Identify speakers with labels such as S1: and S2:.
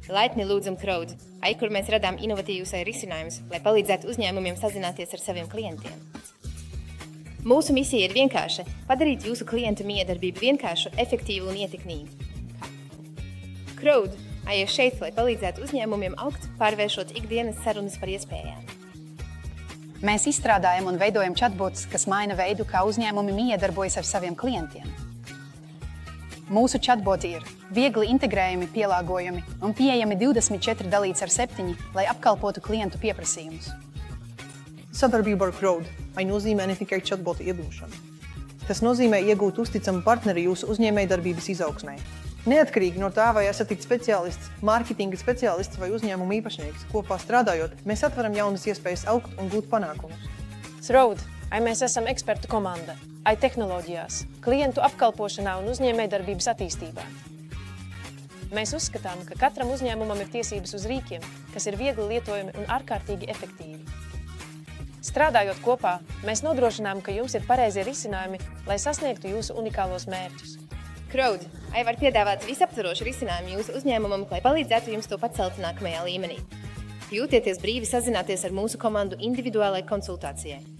S1: Laipni lūdzam Crowd, kur mēs radām inovatīvus risinājumus, lai palīdzētu uzņēmumiem sazināties ar saviem klientiem. Mūsu misija ir vienkārša – padarīt jūsu klientu miedarbību vienkāršu, efektīvu un ietekmīgu. Crowd ir šeit, lai palīdzētu uzņēmumiem augt, pārvēršot ikdienas sarunas par iespējām.
S2: Mēs izstrādājam un veidojam chatbots, kas maina veidu, kā uzņēmumi miedarbojas ar saviem klientiem. Mūsu chatboti ir viegli integrējami, pielāgojami un pieejami 24 dalīts ar 7, lai apkalpotu klientu pieprasījumus.
S3: Sadarbība ar Crowd nozīmē ne tikai chatbota iegūšanu. Tas nozīmē iegūt uzticamu partneri jūsu uzņēmējdarbības izaugsmē. Neatkarīgi no tā, vai esat speciālists, mārketinga speciālists vai uzņēmuma īpašnieks, kopā strādājot, mēs atveram jaunas iespējas augt un gūt panākumus.
S4: Crowd, mēs esam ekspertu komanda, tehnoloģijās, klientu apkalpošanā un uzņēmējdarbības attīstībā. Mēs uzskatām, ka katram uzņēmumam ir tiesības uz rīkiem, kas ir viegli lietojami un ārkārtīgi efektīvi. Strādājot kopā, mēs nodrošinām, ka jums ir pareizie risinājumi, lai sasniegtu jūsu unikālos mērķus.
S1: Crowd var piedāvāt visaptvarošu risinājumu jūsu uzņēmumam, lai palīdzētu jums to pacelt nākamajā līmenī. Jūtieties brīvi sazināties ar mūsu komandu individuālai konsultācijai.